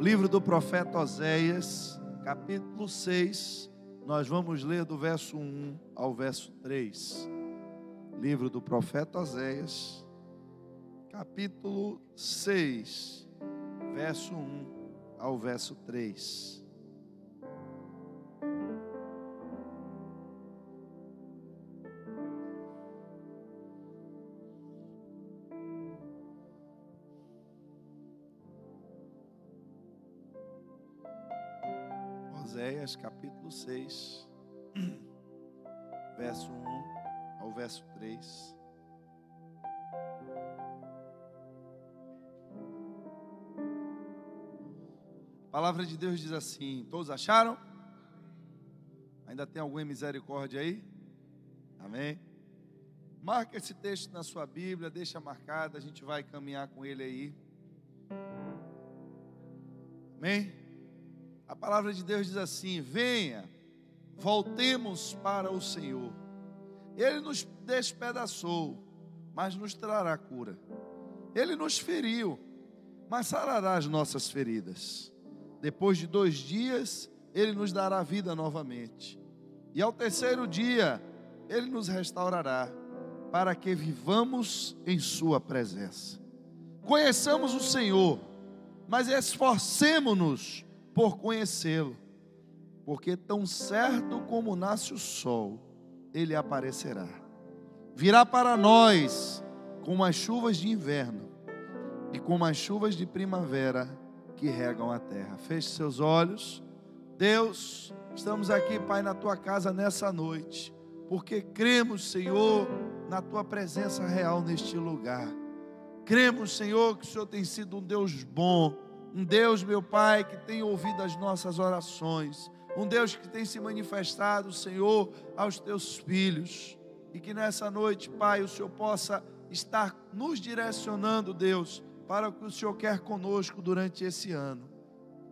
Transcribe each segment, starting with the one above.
Livro do profeta Oséias, capítulo 6, nós vamos ler do verso 1 ao verso 3. Livro do profeta Oséias, capítulo 6, verso 1 ao verso 3. Oséias capítulo 6, verso 1 ao verso 3. A palavra de Deus diz assim: todos acharam? Ainda tem alguma misericórdia aí? Amém? Marca esse texto na sua Bíblia, deixa marcado, a gente vai caminhar com ele aí. Amém? A palavra de Deus diz assim: venha, voltemos para o Senhor. Ele nos despedaçou, mas nos trará cura. Ele nos feriu, mas sarará as nossas feridas. Depois de 2 dias, Ele nos dará vida novamente. E ao 3º dia, Ele nos restaurará, para que vivamos em Sua presença. Conheçamos o Senhor, mas esforcemo-nos por conhecê-lo, porque tão certo como nasce o sol, ele aparecerá. Virá para nós como as chuvas de inverno e como as chuvas de primavera que regam a terra. Feche seus olhos. Deus, estamos aqui, Pai, na tua casa nessa noite, porque cremos, Senhor, na tua presença real neste lugar. Cremos, Senhor, que o Senhor tem sido um Deus bom, um Deus, meu Pai, que tem ouvido as nossas orações, um Deus que tem se manifestado, Senhor, aos teus filhos, e que nessa noite, Pai, o Senhor possa estar nos direcionando, Deus, para o que o Senhor quer conosco durante esse ano.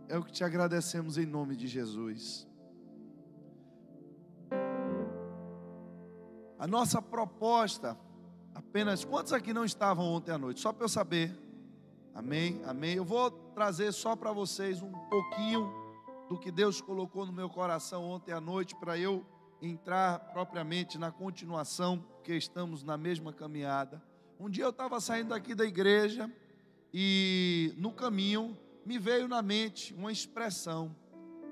É o que te agradecemos em nome de Jesus. A nossa proposta, apenas, quantos aqui não estavam ontem à noite? Só para eu saber. Amém, amém. Eu vou trazer só para vocês um pouquinho do que Deus colocou no meu coração ontem à noite, para eu entrar propriamente na continuação, porque estamos na mesma caminhada. Um dia eu estava saindo aqui da igreja e no caminho me veio na mente uma expressão: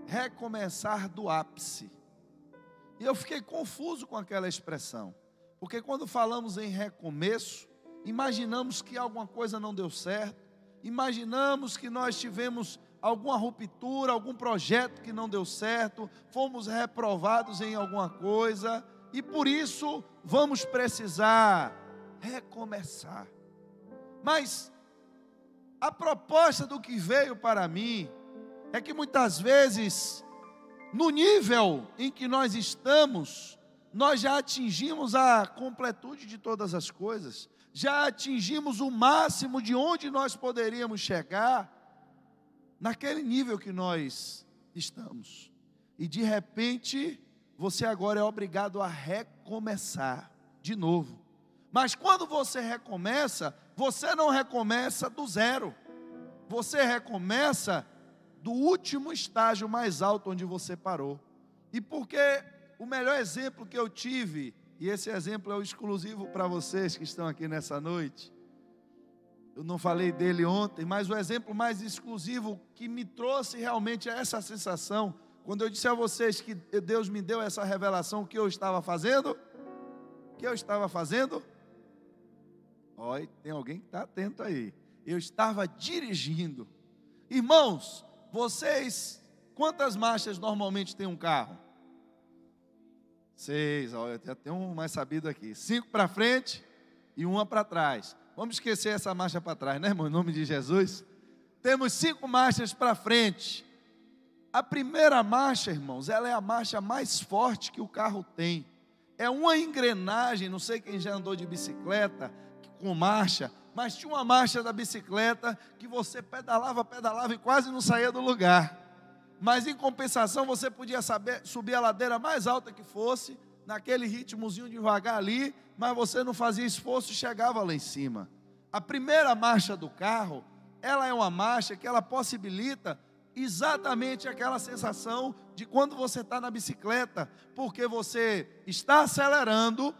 recomeçar do ápice. E eu fiquei confuso com aquela expressão, porque quando falamos em recomeço, imaginamos que alguma coisa não deu certo, imaginamos que nós tivemos alguma ruptura, algum projeto que não deu certo, fomos reprovados em alguma coisa, e por isso vamos precisar recomeçar. Mas a proposta do que veio para mim é que muitas vezes, no nível em que nós estamos, nós já atingimos a completude de todas as coisas, já atingimos o máximo de onde nós poderíamos chegar, naquele nível que nós estamos. E de repente, você agora é obrigado a recomeçar de novo. Mas quando você recomeça, você não recomeça do zero. Você recomeça do último estágio mais alto onde você parou. E porque o melhor exemplo que eu tive, e esse exemplo é o exclusivo para vocês que estão aqui nessa noite. Eu não falei dele ontem, mas o exemplo mais exclusivo que me trouxe realmente essa sensação, quando eu disse a vocês que Deus me deu essa revelação, o que eu estava fazendo? O que eu estava fazendo? Olha, tem alguém que está atento aí. Eu estava dirigindo. Irmãos, vocês, quantas marchas normalmente tem um carro? 6, olha, já tem um mais sabido aqui. 5 para frente e 1 para trás. Vamos esquecer essa marcha para trás, né, irmão? Em nome de Jesus. Temos 5 marchas para frente. A primeira marcha, irmãos, ela é a marcha mais forte que o carro tem. É uma engrenagem, não sei quem já andou de bicicleta com marcha, mas tinha uma marcha da bicicleta que você pedalava e quase não saía do lugar. Mas em compensação você podia subir a ladeira mais alta que fosse, naquele ritmozinho devagar ali, mas você não fazia esforço e chegava lá em cima. A primeira marcha do carro ela é uma marcha que ela possibilita exatamente aquela sensação de quando você está na bicicleta, porque você está acelerando,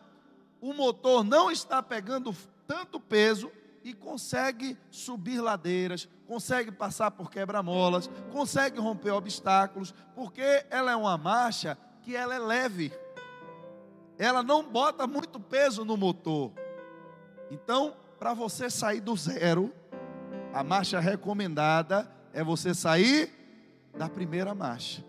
o motor não está pegando tanto peso e consegue subir ladeiras, consegue passar por quebra-molas, consegue romper obstáculos, porque ela é uma marcha que ela é leve, ela não bota muito peso no motor. Então, para você sair do zero, a marcha recomendada é você sair da primeira marcha.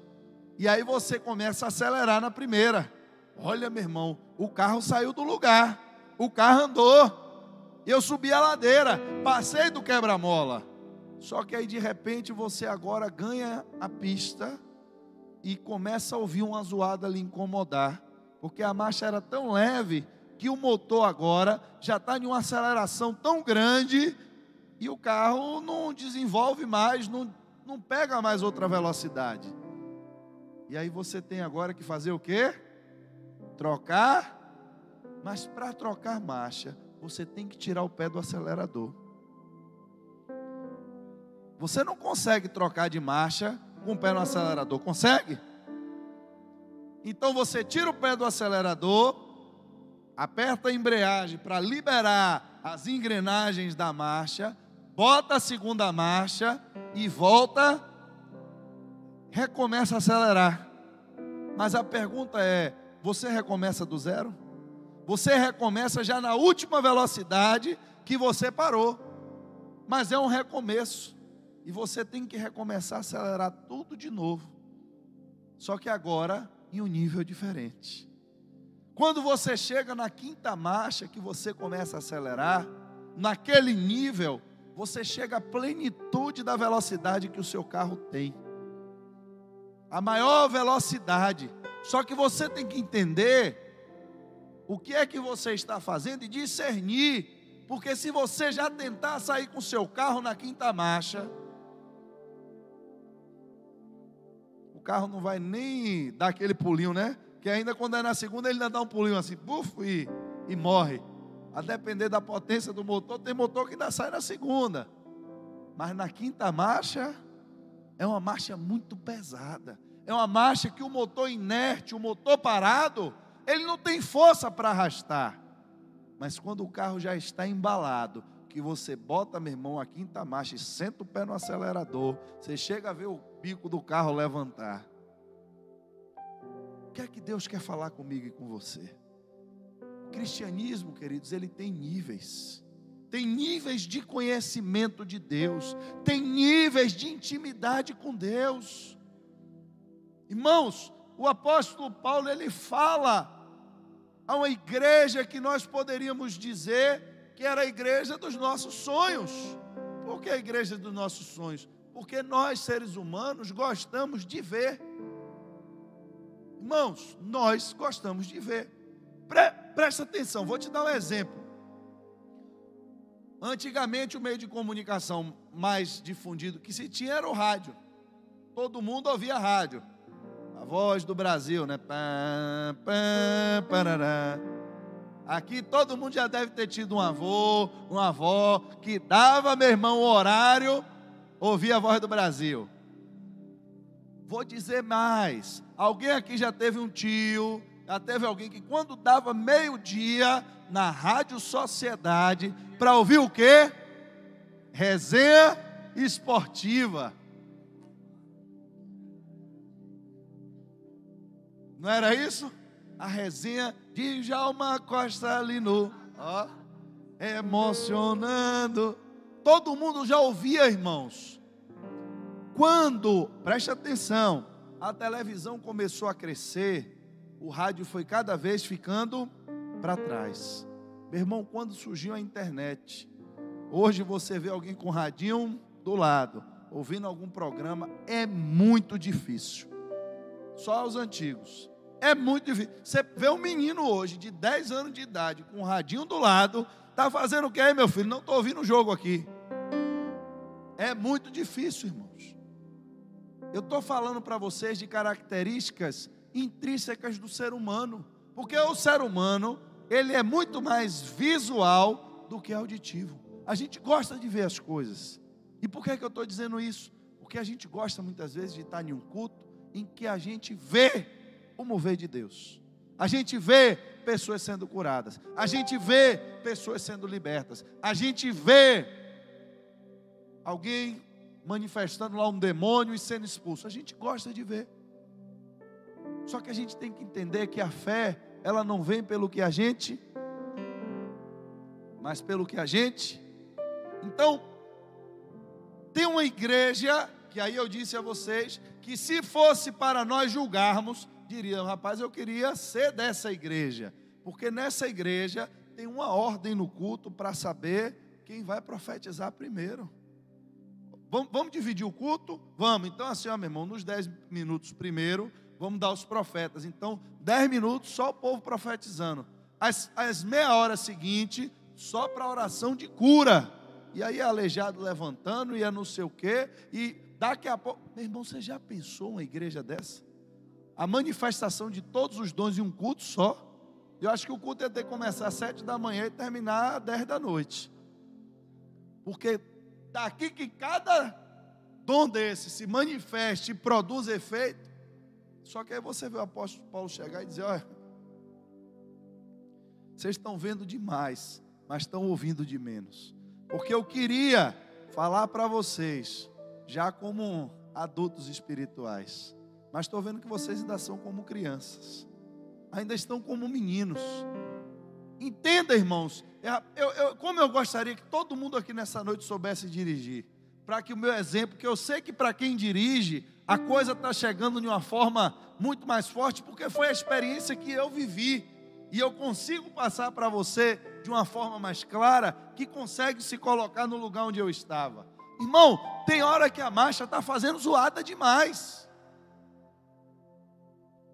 E aí você começa a acelerar na primeira. Olha, meu irmão, o carro saiu do lugar, o carro andou. Eu subi a ladeira, passei do quebra-mola. Só que aí de repente você agora ganha a pista e começa a ouvir uma zoada lhe incomodar, porque a marcha era tão leve que o motor agora já está em uma aceleração tão grande e o carro não desenvolve mais, não pega mais outra velocidade. E aí você tem agora que fazer o quê? Trocar. Mas para trocar marcha, você tem que tirar o pé do acelerador. Você não consegue trocar de marcha com o pé no acelerador, consegue? Então você tira o pé do acelerador, aperta a embreagem para liberar as engrenagens da marcha, bota a segunda marcha e volta, recomeça a acelerar. Mas a pergunta é, você recomeça do zero? Você recomeça já na última velocidade que você parou. Mas é um recomeço. E você tem que recomeçar a acelerar tudo de novo. Só que agora em um nível diferente. Quando você chega na quinta marcha, que você começa a acelerar, naquele nível, você chega à plenitude da velocidade que o seu carro tem. A maior velocidade. Só que você tem que entender o que é que você está fazendo e discernir. Porque se você já tentar sair com o seu carro na quinta marcha, o carro não vai nem dar aquele pulinho, né? Que ainda quando é na segunda, ele ainda dá um pulinho assim, buf, e morre. A depender da potência do motor, tem motor que ainda sai na segunda. Mas na quinta marcha, é uma marcha muito pesada. É uma marcha que o motor inerte, o motor parado, ele não tem força para arrastar. Mas quando o carro já está embalado, que você bota, meu irmão, a quinta marcha e senta o pé no acelerador, você chega a ver o bico do carro levantar. O que é que Deus quer falar comigo e com você? O cristianismo, queridos, ele tem níveis. Tem níveis de conhecimento de Deus. Tem níveis de intimidade com Deus. Irmãos, o apóstolo Paulo, ele fala a uma igreja que nós poderíamos dizer que era a igreja dos nossos sonhos. Por que a igreja dos nossos sonhos? Porque nós, seres humanos, gostamos de ver. Irmãos, nós gostamos de ver. Presta atenção, vou te dar um exemplo. Antigamente o meio de comunicação mais difundido que se tinha era o rádio. Todo mundo ouvia rádio. A Voz do Brasil, né? Pam, pam, parará. Aqui todo mundo já deve ter tido um avô, uma avó que dava, meu irmão, o horário, ouvia a Voz do Brasil. Vou dizer mais. Alguém aqui já teve um tio, já teve alguém que quando dava meio-dia na Rádio Sociedade, para ouvir o quê? Resenha esportiva. Não era isso? A resenha de Djalma Costa Lino, ó, emocionando. Todo mundo já ouvia, irmãos. Quando, preste atenção, a televisão começou a crescer, o rádio foi cada vez ficando para trás. Meu irmão, quando surgiu a internet, hoje você vê alguém com radinho do lado, ouvindo algum programa, é muito difícil. Só os antigos. É muito difícil. Você vê um menino hoje de 10 anos de idade com um radinho do lado, está fazendo o que aí, meu filho? Não estou ouvindo o jogo aqui. É muito difícil, irmãos. Eu estou falando para vocês de características intrínsecas do ser humano. Porque o ser humano, ele é muito mais visual do que auditivo. A gente gosta de ver as coisas. E por que é que eu estou dizendo isso? Porque a gente gosta muitas vezes de estar em um culto em que a gente vê o mover de Deus. A gente vê pessoas sendo curadas. A gente vê pessoas sendo libertas. A gente vê alguém manifestando lá um demônio e sendo expulso. A gente gosta de ver. Só que a gente tem que entender que a fé, ela não vem pelo que a gente, mas pelo que a gente. Então, tem uma igreja, que aí eu disse a vocês, que se fosse para nós julgarmos, diriam, rapaz, eu queria ser dessa igreja. Porque nessa igreja tem uma ordem no culto para saber quem vai profetizar primeiro. Vamos dividir o culto? Vamos. Então assim, ó, meu irmão, nos 10 minutos primeiro, vamos dar os profetas. Então, 10 minutos só o povo profetizando. As meia hora seguinte, só para oração de cura. E aí aleijado levantando, ia não sei o quê. E daqui a pouco... Meu irmão, você já pensou uma igreja dessa? A manifestação de todos os dons em um culto só. Eu acho que o culto ia ter que começar às 7 da manhã e terminar às 10 da noite. Porque daqui que cada dom desse se manifeste e produz efeito. Só que aí você vê o apóstolo Paulo chegar e dizer, olha, vocês estão vendo demais, mas estão ouvindo de menos. Porque eu queria falar para vocês, já como adultos espirituais, mas estou vendo que vocês ainda são como crianças, ainda estão como meninos. Entenda, irmãos, como eu gostaria que todo mundo aqui nessa noite soubesse dirigir, para que o meu exemplo, que eu sei que para quem dirige, a coisa está chegando de uma forma muito mais forte, porque foi a experiência que eu vivi, e eu consigo passar para você de uma forma mais clara, que consegue se colocar no lugar onde eu estava. Irmão, tem hora que a marcha está fazendo zoada demais.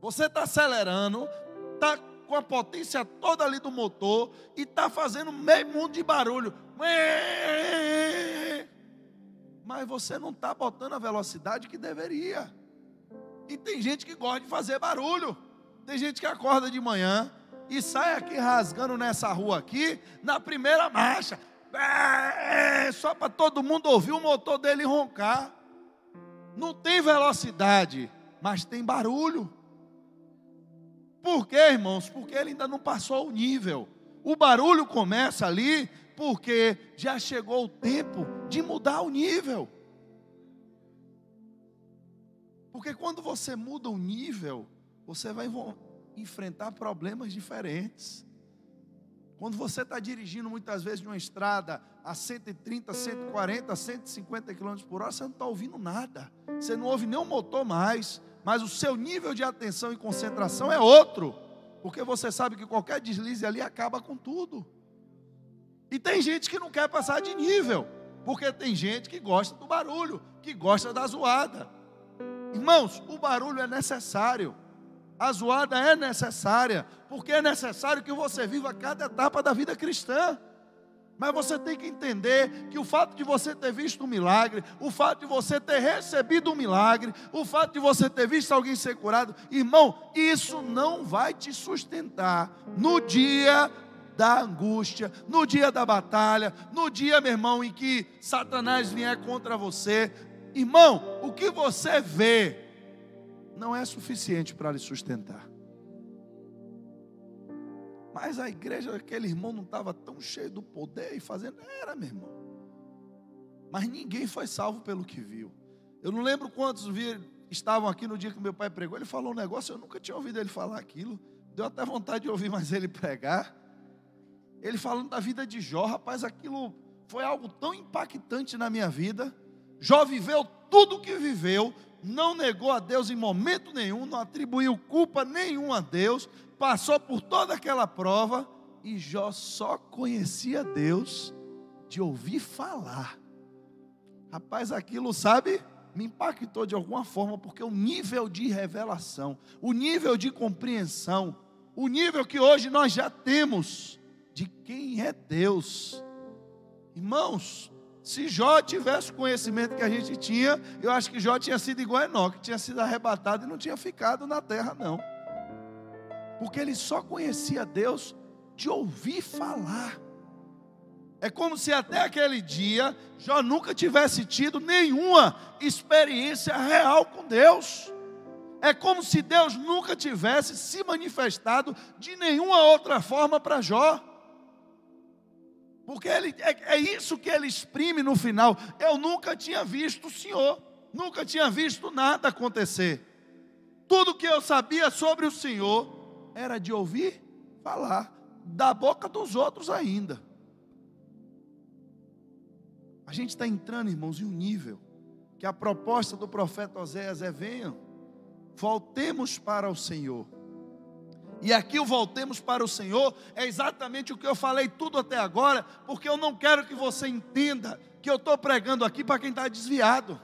Você está acelerando, está com a potência toda ali do motor, e está fazendo meio mundo de barulho. Mas você não está botando a velocidade que deveria. E tem gente que gosta de fazer barulho. Tem gente que acorda de manhã e sai aqui rasgando nessa rua aqui, na primeira marcha, só para todo mundo ouvir o motor dele roncar. Não tem velocidade, mas tem barulho. Por quê, irmãos? Porque ele ainda não passou o nível. O barulho começa ali porque já chegou o tempo de mudar o nível. Porque quando você muda o nível, você vai enfrentar problemas diferentes. Quando você está dirigindo muitas vezes numa estrada a 130, 140, 150 km por hora, você não está ouvindo nada. Você não ouve nem o motor mais, mas o seu nível de atenção e concentração é outro. Porque você sabe que qualquer deslize ali acaba com tudo. E tem gente que não quer passar de nível, porque tem gente que gosta do barulho, que gosta da zoada. Irmãos, o barulho é necessário, a zoada é necessária, porque é necessário que você viva cada etapa da vida cristã. Mas você tem que entender que o fato de você ter visto um milagre, o fato de você ter recebido um milagre, o fato de você ter visto alguém ser curado, irmão, isso não vai te sustentar no dia da angústia, no dia da batalha, no dia, meu irmão, em que Satanás vier contra você. Irmão, o que você vê não é suficiente para lhe sustentar. Mas a igreja daquele irmão não estava tão cheio do poder e fazendo, era, meu irmão. Mas ninguém foi salvo pelo que viu. Eu não lembro quantos estavam aqui no dia que meu pai pregou. Ele falou um negócio, eu nunca tinha ouvido ele falar aquilo. Deu até vontade de ouvir mais ele pregar. Ele falando da vida de Jó, rapaz, aquilo foi algo tão impactante na minha vida. Jó viveu tudo o que viveu, não negou a Deus em momento nenhum, não atribuiu culpa nenhuma a Deus, passou por toda aquela prova, e Jó só conhecia Deus de ouvir falar. Rapaz, aquilo, sabe, me impactou de alguma forma, porque o nível de revelação, o nível de compreensão, o nível que hoje nós já temos de quem é Deus. Irmãos, se Jó tivesse o conhecimento que a gente tinha, eu acho que Jó tinha sido igual a Enoque, tinha sido arrebatado e não tinha ficado na terra, não. Porque ele só conhecia Deus de ouvir falar. É como se até aquele dia Jó nunca tivesse tido nenhuma experiência real com Deus. É como se Deus nunca tivesse se manifestado de nenhuma outra forma para Jó. Porque é isso que ele exprime no final. Eu nunca tinha visto o Senhor, nunca tinha visto nada acontecer. Tudo que eu sabia sobre o Senhor era de ouvir falar, da boca dos outros ainda. A gente está entrando, irmãos, em um nível que a proposta do profeta Oséias é: venham, voltemos para o Senhor. E aqui o voltemos para o Senhor é exatamente o que eu falei tudo até agora, porque eu não quero que você entenda que eu estou pregando aqui para quem está desviado.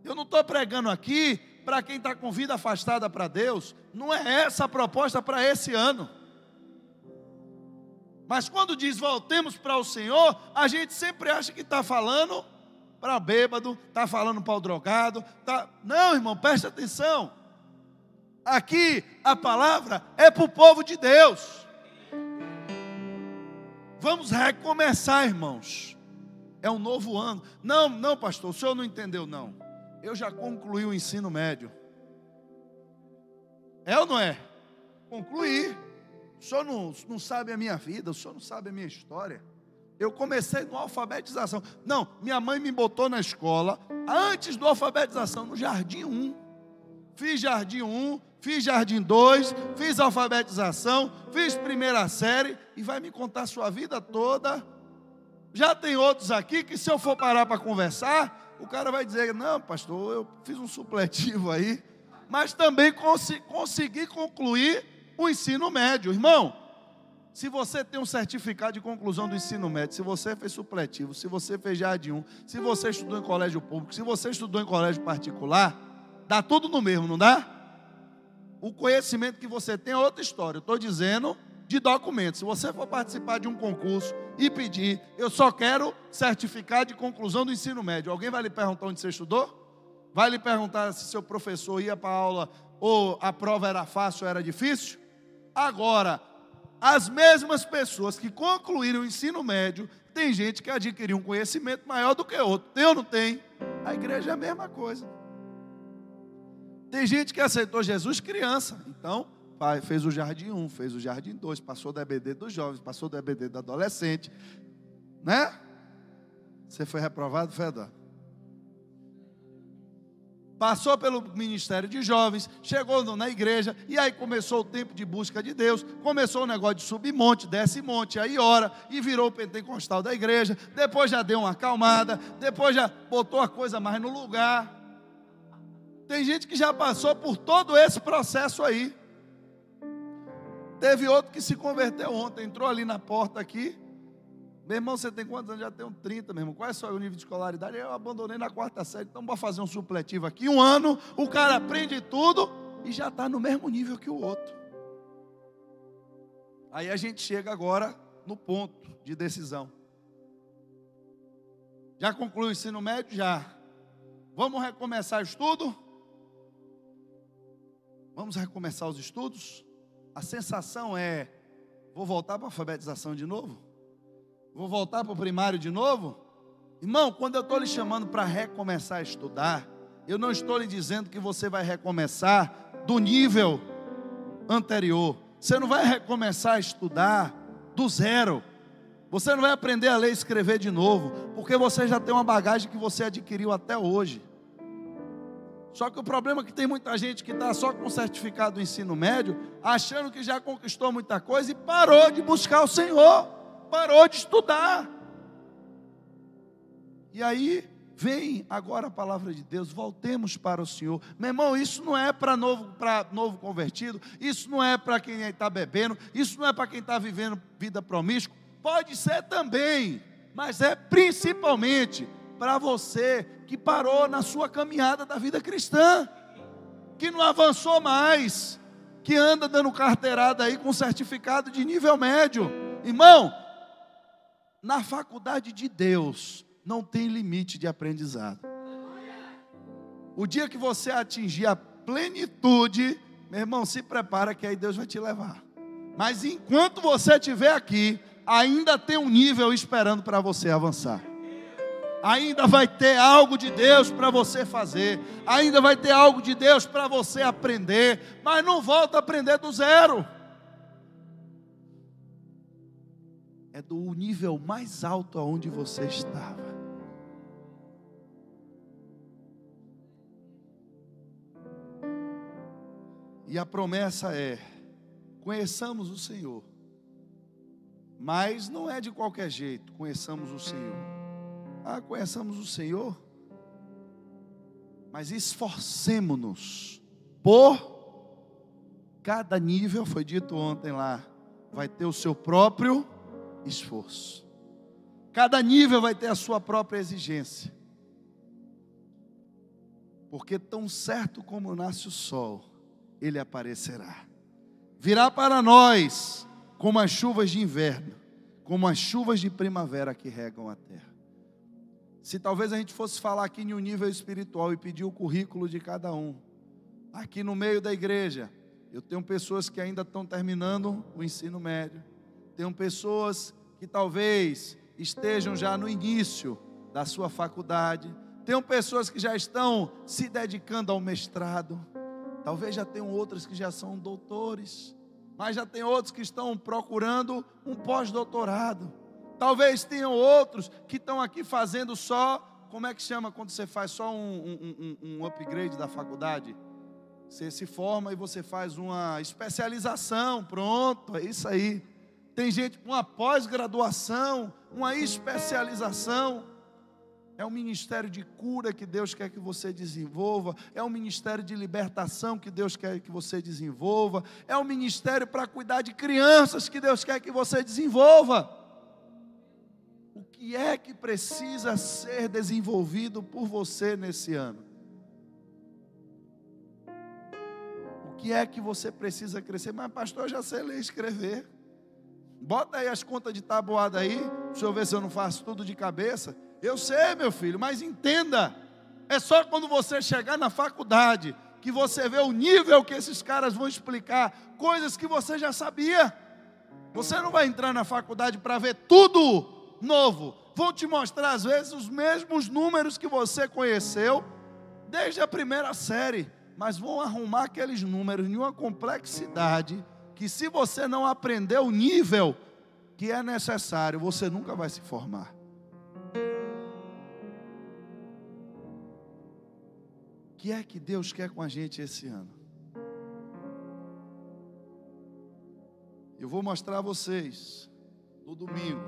Eu não estou pregando aqui para quem está com vida afastada para Deus. Não é essa a proposta para esse ano. Mas quando diz voltemos para o Senhor, a gente sempre acha que está falando para o bêbado, está falando para o drogado. Não, irmão, preste atenção. Aqui a palavra é para o povo de Deus. Vamos recomeçar, irmãos. É um novo ano. Não, pastor, o senhor não entendeu, não. Eu já concluí o ensino médio. É ou não é? Concluí. O senhor não sabe a minha vida, o senhor não sabe a minha história. Eu comecei no alfabetização. Não, minha mãe me botou na escola, antes do alfabetização, no Jardim 1. Fiz Jardim 1, fiz Jardim 2, fiz alfabetização, fiz primeira série, e vai me contar a sua vida toda. Já tem outros aqui que, se eu for parar para conversar, o cara vai dizer: não, pastor, eu fiz um supletivo aí, mas também consegui concluir o ensino médio. Irmão, se você tem um certificado de conclusão do ensino médio, se você fez supletivo, se você fez Jardim 1, se você estudou em colégio público, se você estudou em colégio particular, dá tudo no mesmo, não dá? O conhecimento que você tem é outra história. Eu estou dizendo de documentos. Se você for participar de um concurso e pedir: eu só quero certificado de conclusão do ensino médio, alguém vai lhe perguntar onde você estudou? Vai lhe perguntar se seu professor ia para a aula ou a prova era fácil ou era difícil? Agora, as mesmas pessoas que concluíram o ensino médio, tem gente que adquiriu um conhecimento maior do que outro. Tem ou não tem? A igreja é a mesma coisa. Tem gente que aceitou Jesus criança, então fez o Jardim 1, fez o Jardim 2, passou do EBD dos jovens, passou do EBD do adolescente, né? Você foi reprovado, Fedor? Passou pelo ministério de jovens, chegou na igreja, e aí começou o tempo de busca de Deus, começou o negócio de subir monte, desce monte, aí ora, e virou o pentecostal da igreja, depois já deu uma acalmada, depois já botou a coisa mais no lugar. Tem gente que já passou por todo esse processo aí. Teve outro que se converteu ontem, entrou ali na porta aqui. Meu irmão, você tem quantos anos? Já tenho 30, meu irmão. Qual é o nível de escolaridade? Eu abandonei na 4ª série, então vou fazer um supletivo aqui. 1 ano, o cara aprende tudo e já está no mesmo nível que o outro. Aí a gente chega agora no ponto de decisão. Já concluiu o ensino médio? Já. Vamos recomeçar o estudo? Vamos recomeçar os estudos? A sensação é: vou voltar para a alfabetização de novo? Vou voltar para o primário de novo? Irmão, quando eu estou lhe chamando para recomeçar a estudar, eu não estou lhe dizendo que você vai recomeçar do nível anterior. Você não vai recomeçar a estudar do zero. Você não vai aprender a ler e escrever de novo, porque você já tem uma bagagem que você adquiriu até hoje. Só que o problema é que tem muita gente que está só com o certificado do ensino médio, achando que já conquistou muita coisa e parou de buscar o Senhor, parou de estudar. E aí vem agora a palavra de Deus: voltemos para o Senhor. Meu irmão, isso não é para novo convertido, isso não é para quem está bebendo, isso não é para quem está vivendo vida promíscua. Pode ser também, mas é principalmente para você que parou na sua caminhada da vida cristã, que não avançou mais, que anda dando carteirada aí com certificado de nível médio. Irmão, na faculdade de Deus não tem limite de aprendizado. O dia que você atingir a plenitude, meu irmão, se prepara que aí Deus vai te levar. Mas enquanto você estiver aqui, ainda tem um nível esperando para você avançar. Ainda vai ter algo de Deus para você fazer. Ainda vai ter algo de Deus para você aprender. Mas não volta a aprender do zero. É do nível mais alto aonde você estava. E a promessa é: conheçamos o Senhor. Mas não é de qualquer jeito, conheçamos o Senhor. Conheçamos o Senhor, mas esforcemo-nos por cada nível, foi dito ontem lá, vai ter o seu próprio esforço. Cada nível vai ter a sua própria exigência. Porque tão certo como nasce o sol, ele aparecerá. Virá para nós como as chuvas de inverno, como as chuvas de primavera que regam a terra. Se talvez a gente fosse falar aqui em um nível espiritual e pedir o currículo de cada um, aqui no meio da igreja, eu tenho pessoas que ainda estão terminando o ensino médio, tenho pessoas que talvez estejam já no início da sua faculdade, tenho pessoas que já estão se dedicando ao mestrado, talvez já tenham outras que já são doutores, mas já tem outros que estão procurando um pós-doutorado. Talvez tenham outros que estão aqui fazendo só, como é que chama quando você faz só um upgrade da faculdade? Você se forma e você faz uma especialização, pronto, é isso aí. Tem gente com uma pós-graduação, uma especialização. É um ministério de cura que Deus quer que você desenvolva. É um ministério de libertação que Deus quer que você desenvolva. É um ministério para cuidar de crianças que Deus quer que você desenvolva. O que é que precisa ser desenvolvido por você nesse ano? O que é que você precisa crescer? Mas pastor, eu já sei ler e escrever. Bota aí as contas de tabuada aí, deixa eu ver se eu não faço tudo de cabeça. Eu sei, meu filho, mas entenda, é só quando você chegar na faculdade que você vê o nível que esses caras vão explicar, coisas que você já sabia. Você não vai entrar na faculdade para ver tudo novo. Vão te mostrar às vezes os mesmos números que você conheceu desde a primeira série, mas vão arrumar aqueles números em uma complexidade que, se você não aprender o nível que é necessário, você nunca vai se formar. O que é que Deus quer com a gente esse ano? Eu vou mostrar a vocês no domingo.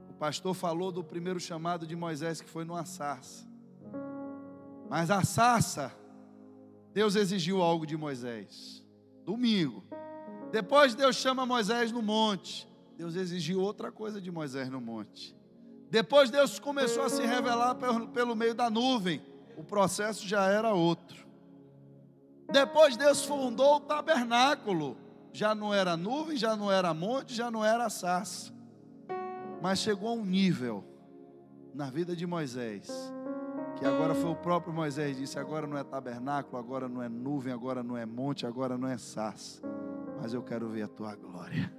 O pastor falou do primeiro chamado de Moisés, que foi numa sarça. Mas a sarça, Deus exigiu algo de Moisés. Domingo. Depois Deus chama Moisés no monte. Deus exigiu outra coisa de Moisés no monte. Depois Deus começou a se revelar pelo meio da nuvem. O processo já era outro. Depois Deus fundou o tabernáculo. Já não era nuvem, já não era monte, já não era sarça. Mas chegou a um nível na vida de Moisés, que agora foi o próprio Moisés que disse: agora não é tabernáculo, agora não é nuvem, agora não é monte, agora não é sarça, mas eu quero ver a tua glória.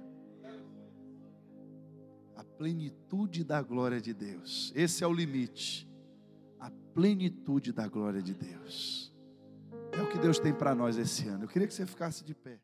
A plenitude da glória de Deus. Esse é o limite. A plenitude da glória de Deus. É o que Deus tem para nós esse ano. Eu queria que você ficasse de pé.